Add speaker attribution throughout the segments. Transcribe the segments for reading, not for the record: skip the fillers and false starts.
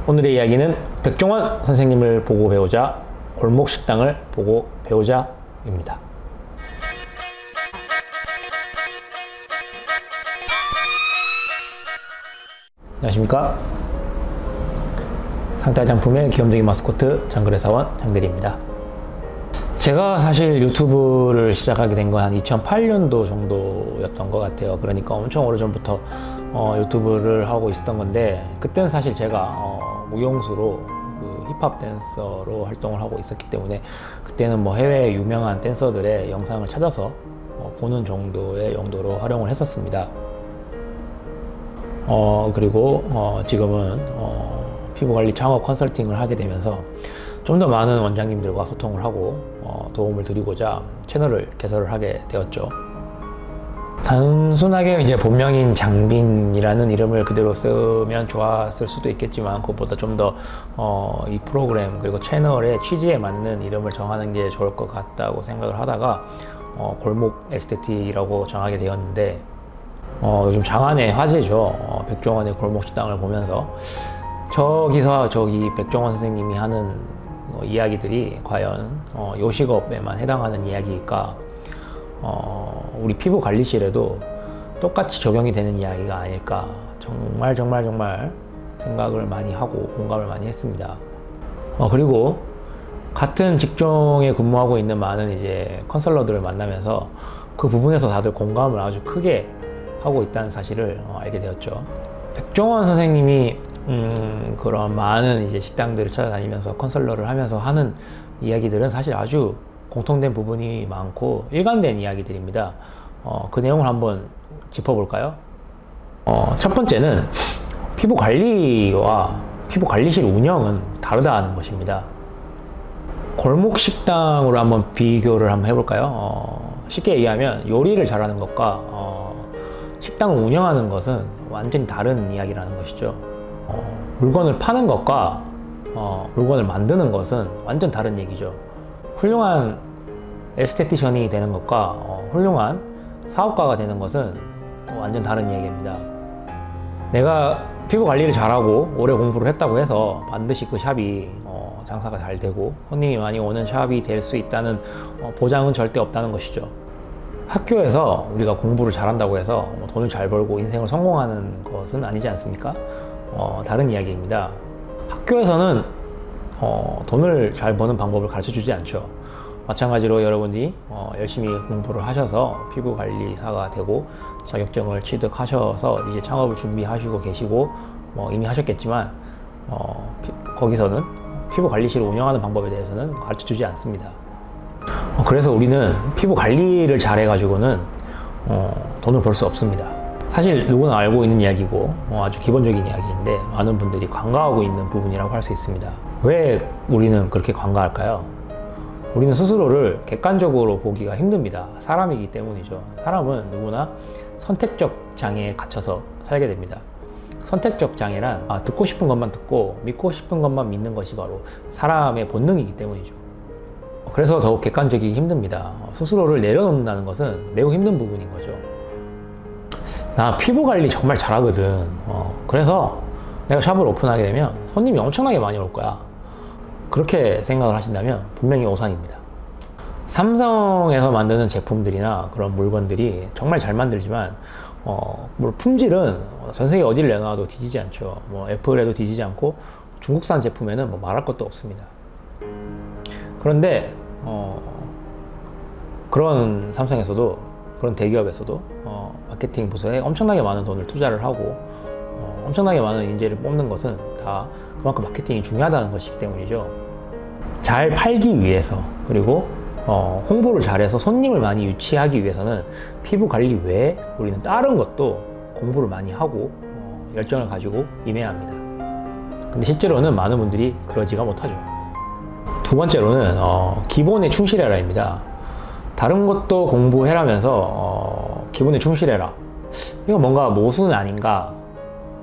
Speaker 1: 오늘의 이야기는 백종원 선생님을 보고 배우자, 골목식당을 보고 배우자입니다. 안녕하십니까? 상따장품의 귀염둥이 마스코트 장그래사원 장대리입니다. 제가 사실 유튜브를 시작하게 된 건 한 2008년도 정도였던 것 같아요. 그러니까 엄청 오래전부터 유튜브를 하고 있었던 건데, 그때는 사실 제가 무용수로 힙합 댄서로 활동을 하고 있었기 때문에 그때는 뭐 해외 유명한 댄서들의 영상을 찾아서 보는 정도의 용도로 활용을 했었습니다. 그리고 지금은 피부관리 창업 컨설팅을 하게 되면서 좀 더 많은 원장님들과 소통을 하고 도움을 드리고자 채널을 개설을 하게 되었죠. 단순하게 이제 본명인 장빈이라는 이름을 그대로 쓰면 좋았을 수도 있겠지만, 그것보다 좀 더 이 프로그램 그리고 채널의 취지에 맞는 이름을 정하는 게 좋을 것 같다고 생각을 하다가 골목 에스테티라고 정하게 되었는데, 요즘 장안의 화제죠. 백종원의 골목식당을 보면서 저기서 저기 백종원 선생님이 하는 이야기들이 과연 요식업에만 해당하는 이야기일까, 우리 피부 관리실에도 똑같이 적용이 되는 이야기가 아닐까, 정말 생각을 많이 하고 공감을 많이 했습니다. 그리고 같은 직종에 근무하고 있는 많은 이제 컨설러들을 만나면서 그 부분에서 다들 공감을 아주 크게 하고 있다는 사실을 알게 되었죠. 백종원 선생님이 그런 많은 이제 식당들을 찾아다니면서 컨설러를 하면서 하는 이야기들은 사실 아주 공통된 부분이 많고 일관된 이야기들입니다. 그 내용을 한번 짚어볼까요? 첫 번째는 피부 관리와 피부 관리실 운영은 다르다는 것입니다. 골목 식당으로 한번 비교를 한번 해볼까요? 쉽게 얘기하면 요리를 잘하는 것과 식당을 운영하는 것은 완전히 다른 이야기라는 것이죠. 물건을 파는 것과 물건을 만드는 것은 완전 다른 얘기죠. 훌륭한 에스테티션이 되는 것과 훌륭한 사업가가 되는 것은 완전 다른 얘기입니다. 내가 피부 관리를 잘하고 오래 공부를 했다고 해서 반드시 그 샵이 장사가 잘 되고 손님이 많이 오는 샵이 될 수 있다는 보장은 절대 없다는 것이죠. 학교에서 우리가 공부를 잘한다고 해서 돈을 잘 벌고 인생을 성공하는 것은 아니지 않습니까? 다른 이야기입니다. 학교에서는 돈을 잘 버는 방법을 가르쳐 주지 않죠. 마찬가지로 여러분이 열심히 공부를 하셔서 피부관리사가 되고 자격증을 취득하셔서 이제 창업을 준비하시고 계시고 이미 하셨겠지만, 거기서는 피부관리실을 운영하는 방법에 대해서는 가르쳐 주지 않습니다. 그래서 우리는 피부관리를 잘해 가지고는 돈을 벌 수 없습니다. 사실 누구나 알고 있는 이야기고 아주 기본적인 이야기인데, 많은 분들이 관가하고 있는 부분이라고 할 수 있습니다. 왜 우리는 그렇게 관가할까요? 우리는 스스로를 객관적으로 보기가 힘듭니다. 사람이기 때문이죠. 사람은 누구나 선택적 장애에 갇혀서 살게 됩니다. 선택적 장애란 듣고 싶은 것만 듣고 믿고 싶은 것만 믿는 것이 바로 사람의 본능이기 때문이죠. 그래서 더욱 객관적이기 힘듭니다. 스스로를 내려놓는다는 것은 매우 힘든 부분인 거죠. 나 피부 관리 정말 잘하거든. 그래서 내가 샵을 오픈하게 되면 손님이 엄청나게 많이 올 거야. 그렇게 생각을 하신다면 분명히 오산입니다. 삼성에서 만드는 제품들이나 그런 물건들이 정말 잘 만들지만 물론 품질은 전 세계 어디를 내놔도 뒤지지 않죠. 애플에도 뒤지지 않고 중국산 제품에는 말할 것도 없습니다. 그런데 그런 삼성에서도, 그런 대기업에서도 마케팅 부서에 엄청나게 많은 돈을 투자를 하고 엄청나게 많은 인재를 뽑는 것은 다 그만큼 마케팅이 중요하다는 것이기 때문이죠. 잘 팔기 위해서, 그리고 홍보를 잘해서 손님을 많이 유치하기 위해서는 피부 관리 외에 우리는 다른 것도 공부를 많이 하고 열정을 가지고 임해야 합니다. 근데 실제로는 많은 분들이 그러지가 못하죠. 두 번째로는 기본에 충실해라입니다. 다른 것도 공부해라면서 기본에 충실해라, 이거 뭔가 모순 아닌가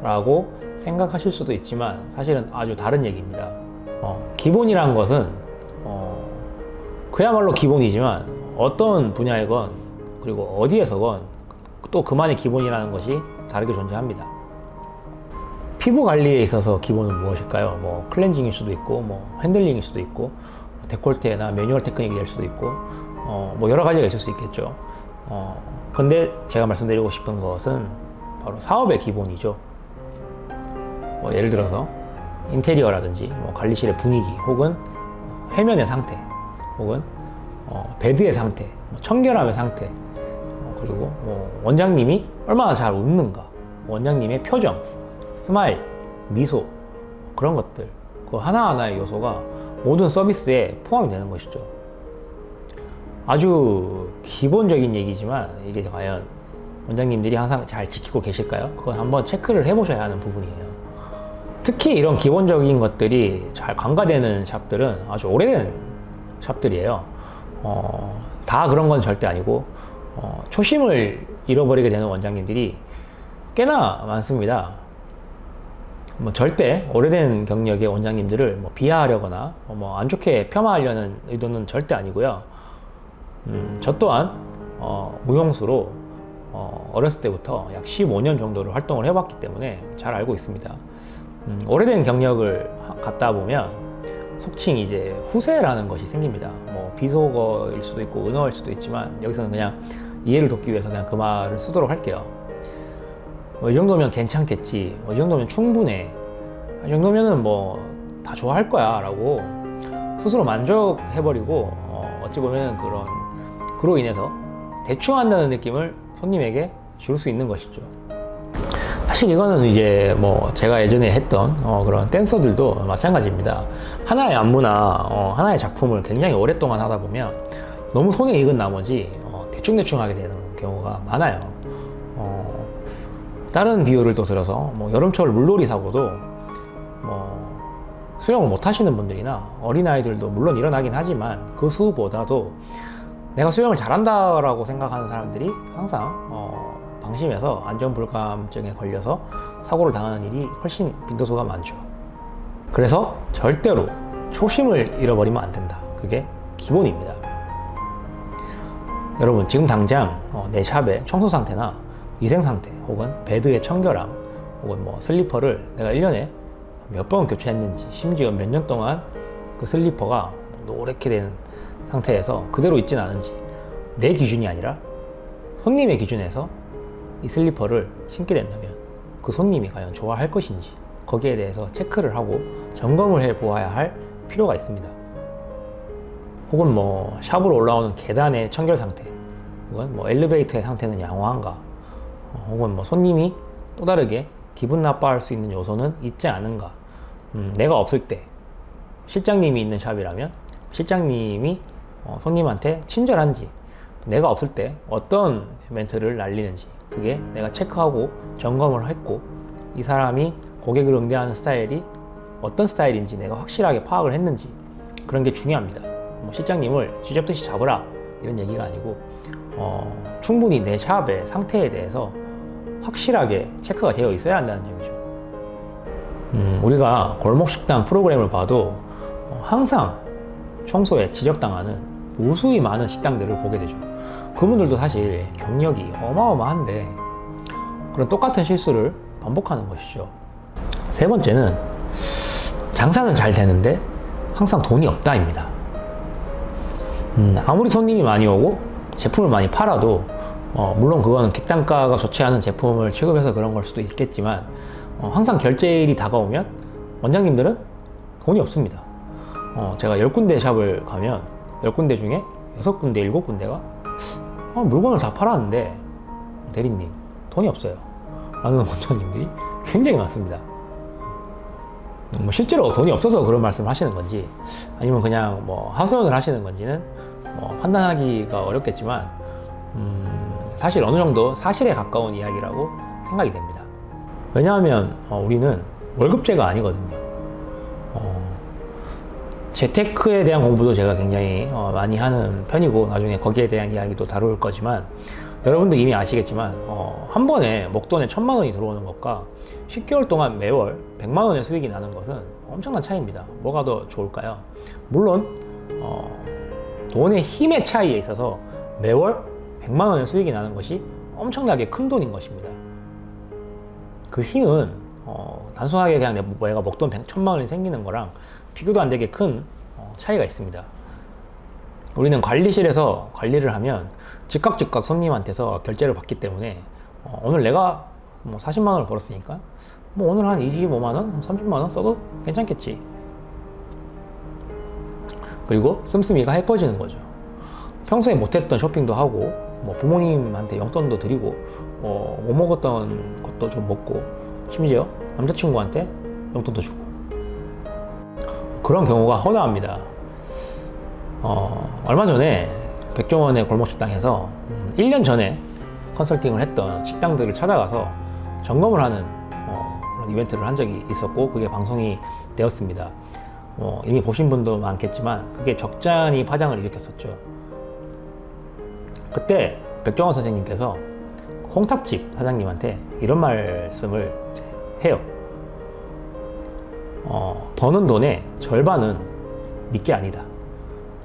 Speaker 1: 라고 생각하실 수도 있지만 사실은 아주 다른 얘기입니다. 기본이란 것은 그야말로 기본이지만 어떤 분야이건 그리고 어디에서건 또 그만의 기본이라는 것이 다르게 존재합니다. 피부 관리에 있어서 기본은 무엇일까요? 뭐 클렌징일 수도 있고, 뭐 핸들링일 수도 있고, 데콜테나 매뉴얼 테크닉이 될 수도 있고, 뭐 여러 가지가 있을 수 있겠죠. 근데 제가 말씀드리고 싶은 것은 바로 사업의 기본이죠. 뭐 예를 들어서 인테리어라든지 뭐 관리실의 분위기, 혹은 회면의 상태, 혹은 베드의 상태, 뭐 청결함의 상태, 그리고 뭐 원장님이 얼마나 잘 웃는가, 원장님의 표정, 스마일, 미소, 그런 것들, 그 하나하나의 요소가 모든 서비스에 포함이 되는 것이죠. 아주 기본적인 얘기지만 이게 과연 원장님들이 항상 잘 지키고 계실까요? 그건 한번 체크를 해보셔야 하는 부분이에요. 특히 이런 기본적인 것들이 잘 관가되는 샵들은 아주 오래된 샵들이에요. 다 그런 건 절대 아니고, 초심을 잃어버리게 되는 원장님들이 꽤나 많습니다. 뭐 절대 오래된 경력의 원장님들을 뭐 비하하려거나 뭐 안 좋게 폄하하려는 의도는 절대 아니고요. 저 또한 무용수로 어렸을 때부터 약 15년 정도를 활동을 해봤기 때문에 잘 알고 있습니다. 오래된 경력을 갖다 보면 속칭 이제 후세라는 것이 생깁니다. 뭐 비속어일 수도 있고 은어일 수도 있지만 여기서는 그냥 이해를 돕기 위해서 그냥 그 말을 쓰도록 할게요. 뭐 이 정도면 괜찮겠지, 뭐 이 정도면 충분해, 이 정도면은 뭐 다 좋아할 거야 라고 스스로 만족해버리고, 어찌 보면 그로 인해서 대충 한다는 느낌을 손님에게 줄 수 있는 것이죠. 사실 이거는 이제 뭐 제가 예전에 했던 그런 댄서들도 마찬가지입니다. 하나의 안무나 하나의 작품을 굉장히 오랫동안 하다 보면 너무 손에 익은 나머지 대충대충 하게 되는 경우가 많아요. 다른 비유를 또 들어서 뭐 여름철 물놀이 사고도 뭐 수영을 못 하시는 분들이나 어린아이들도 물론 일어나긴 하지만 그 수보다도 내가 수영을 잘한다라고 생각하는 사람들이 항상 방심해서 안전불감증에 걸려서 사고를 당하는 일이 훨씬 빈도수가 많죠. 그래서 절대로 초심을 잃어버리면 안 된다. 그게 기본입니다. 여러분, 지금 당장 내 샵의 청소 상태나 위생 상태, 혹은 베드의 청결함, 혹은 뭐 슬리퍼를 내가 1년에 몇 번 교체했는지, 심지어 몇 년 동안 그 슬리퍼가 노랗게 된 상태에서 그대로 있진 않은지, 내 기준이 아니라 손님의 기준에서 이 슬리퍼를 신게 된다면 그 손님이 과연 좋아할 것인지, 거기에 대해서 체크를 하고 점검을 해 보아야 할 필요가 있습니다. 혹은 뭐 샵으로 올라오는 계단의 청결 상태, 혹은 뭐 엘리베이터의 상태는 양호한가, 혹은 뭐 손님이 또 다르게 기분 나빠할 수 있는 요소는 있지 않은가. 내가 없을 때, 실장님이 있는 샵이라면 실장님이 손님한테 친절한지, 내가 없을 때 어떤 멘트를 날리는지, 그게 내가 체크하고 점검을 했고, 이 사람이 고객을 응대하는 스타일이 어떤 스타일인지 내가 확실하게 파악을 했는지, 그런 게 중요합니다. 뭐 실장님을 쥐잡듯이 잡으라 이런 얘기가 아니고, 충분히 내 샵의 상태에 대해서 확실하게 체크가 되어 있어야 한다는 점이죠. 우리가 골목식당 프로그램을 봐도 항상 청소에 지적당하는 무수히 많은 식당들을 보게 되죠. 그분들도 사실 경력이 어마어마한데 그런 똑같은 실수를 반복하는 것이죠. 세 번째는 장사는 잘 되는데 항상 돈이 없다입니다. 아무리 손님이 많이 오고 제품을 많이 팔아도 물론 그거는 객단가가 좋지 않은 제품을 취급해서 그런 걸 수도 있겠지만, 항상 결제일이 다가오면 원장님들은 돈이 없습니다. 제가 10군데 샵을 가면 10군데 중에 6군데, 7군데가 물건을 다 팔았는데 대리님 돈이 없어요 라는 원장님들이 굉장히 많습니다. 뭐 실제로 돈이 없어서 그런 말씀을 하시는 건지, 아니면 그냥 뭐 하소연을 하시는 건지는 판단하기가 어렵겠지만, 사실 어느 정도 사실에 가까운 이야기라고 생각이 됩니다. 왜냐하면 우리는 월급제가 아니거든요. 재테크에 대한 공부도 제가 굉장히 많이 하는 편이고, 나중에 거기에 대한 이야기도 다룰 거지만, 여러분도 이미 아시겠지만 한 번에 목돈에 1000만 원이 들어오는 것과 10개월 동안 매월 100만 원의 수익이 나는 것은 엄청난 차이입니다. 뭐가 더 좋을까요? 물론 돈의 힘의 차이에 있어서 매월 100만 원의 수익이 나는 것이 엄청나게 큰 돈인 것입니다. 그 힘은 단순하게 그냥 내가 먹던 1,000만 원이 생기는 거랑 비교도 안 되게 큰 차이가 있습니다. 우리는 관리실에서 관리를 하면 즉각 손님한테서 결제를 받기 때문에 오늘 내가 뭐 40만 원을 벌었으니까 뭐 오늘 한 25만 원, 30만 원 써도 괜찮겠지. 그리고 씀씀이가 해퍼지는 거죠. 평소에 못했던 쇼핑도 하고 뭐 부모님한테 용돈도 드리고 못 먹었던 것도 좀 먹고 심지어 남자친구한테 용돈도 주고 그런 경우가 허다합니다. 얼마 전에 백종원의 골목식당에서 1년 전에 컨설팅을 했던 식당들을 찾아가서 점검을 하는 그런 이벤트를 한 적이 있었고 그게 방송이 되었습니다. 이미 보신 분도 많겠지만 그게 적잖이 파장을 일으켰었죠. 그때 백종원 선생님께서 홍탁집 사장님한테 이런 말씀을 해요. 버는 돈의 절반은 네게 아니다.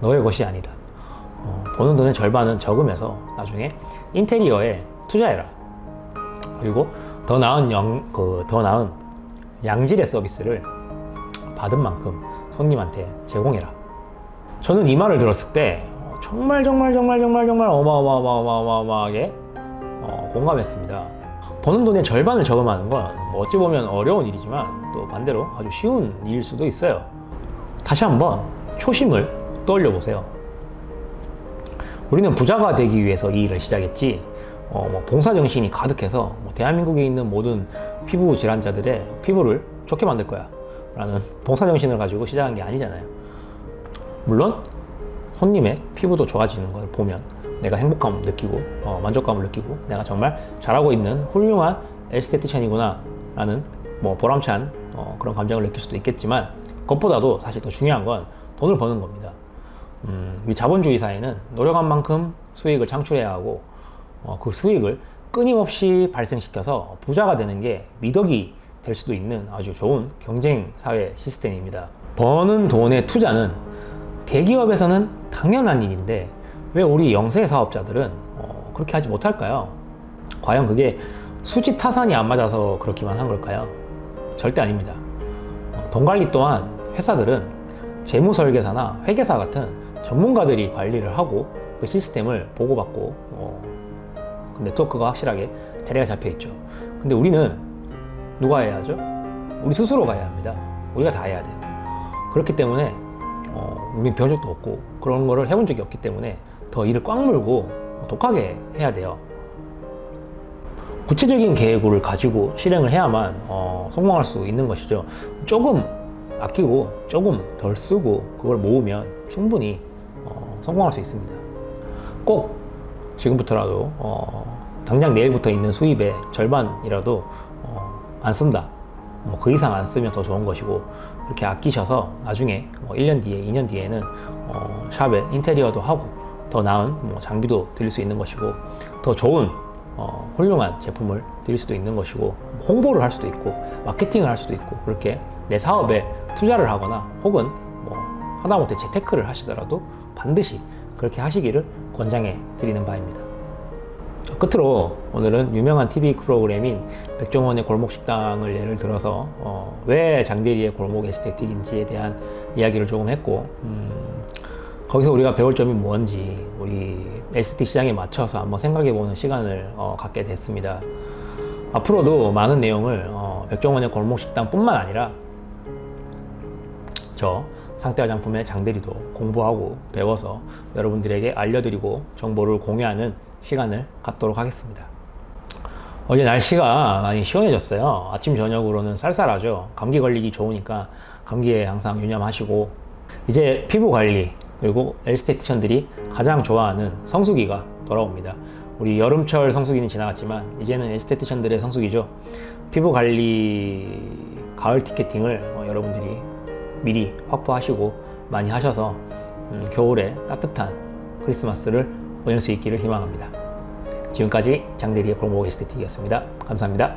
Speaker 1: 너의 것이 아니다. 버는 돈의 절반은 저금해서 나중에 인테리어에 투자해라. 그리고 더 나은 양질의 서비스를 받은 만큼 손님한테 제공해라. 저는 이 말을 들었을 때 정말 어마어마하게 공감했습니다. 버는 돈의 절반을 저금하는 건 뭐 어찌 보면 어려운 일이지만 또 반대로 아주 쉬운 일일 수도 있어요. 다시 한번 초심을 떠올려 보세요. 우리는 부자가 되기 위해서 이 일을 시작했지 봉사정신이 가득해서 대한민국에 있는 모든 피부 질환자들의 피부를 좋게 만들 거야 라는 봉사정신을 가지고 시작한 게 아니잖아요. 물론 손님의 피부도 좋아지는 걸 보면 내가 행복감을 느끼고 만족감을 느끼고 내가 정말 잘하고 있는 훌륭한 에스테티션이구나 라는 보람찬 그런 감정을 느낄 수도 있겠지만 그것보다도 사실 더 중요한 건 돈을 버는 겁니다. 이 자본주의 사회는 노력한 만큼 수익을 창출해야 하고 그 수익을 끊임없이 발생시켜서 부자가 되는 게 미덕이 될 수도 있는 아주 좋은 경쟁 사회 시스템입니다. 버는 돈의 투자는 대기업에서는 당연한 일인데 왜 우리 영세 사업자들은 그렇게 하지 못할까요? 과연 그게 수지 타산이 안 맞아서 그렇기만 한 걸까요? 절대 아닙니다. 돈 관리 또한 회사들은 재무설계사나 회계사 같은 전문가들이 관리를 하고 그 시스템을 보고받고 그 네트워크가 확실하게 자리가 잡혀 있죠. 근데 우리는 누가 해야 하죠? 우리 스스로가 해야 합니다. 우리가 다 해야 돼요. 그렇기 때문에 우린 배운 적도 없고 그런 거를 해본 적이 없기 때문에 더 일을 꽉 물고 독하게 해야 돼요. 구체적인 계획을 가지고 실행을 해야만 성공할 수 있는 것이죠. 조금 아끼고 조금 덜 쓰고 그걸 모으면 충분히 성공할 수 있습니다. 꼭 지금부터라도 당장 내일부터 있는 수입의 절반이라도 안 쓴다. 그 이상 안 쓰면 더 좋은 것이고 이렇게 아끼셔서 나중에 1년 뒤에 2년 뒤에는 샵에 인테리어도 하고 더 나은 장비도 드릴 수 있는 것이고 더 좋은 훌륭한 제품을 드릴 수도 있는 것이고 홍보를 할 수도 있고 마케팅을 할 수도 있고 그렇게 내 사업에 투자를 하거나 혹은 하다못해 재테크를 하시더라도 반드시 그렇게 하시기를 권장해 드리는 바입니다. 끝으로 오늘은 유명한 TV 프로그램인 백종원의 골목식당을 예를 들어서 왜 장대리의 골목 에스테틱인지에 대한 이야기를 조금 했고 거기서 우리가 배울 점이 뭔지 우리 에스테틱 시장에 맞춰서 한번 생각해보는 시간을 갖게 됐습니다. 앞으로도 많은 내용을 백종원의 골목식당 뿐만 아니라 저 상태 화장품의 장대리도 공부하고 배워서 여러분들에게 알려드리고 정보를 공유하는 시간을 갖도록 하겠습니다. 어제 날씨가 많이 시원해졌어요. 아침 저녁으로는 쌀쌀하죠. 감기 걸리기 좋으니까 감기에 항상 유념하시고 이제 피부 관리 그리고 에스테티션들이 가장 좋아하는 성수기가 돌아옵니다. 우리 여름철 성수기는 지나갔지만 이제는 에스테티션들의 성수기죠. 피부 관리 가을 티켓팅을 여러분들이 미리 확보하시고 많이 하셔서 겨울에 따뜻한 크리스마스를 보낼 수 있기를 희망합니다. 지금까지 장대리의 골목 에스테틱이었습니다. 감사합니다.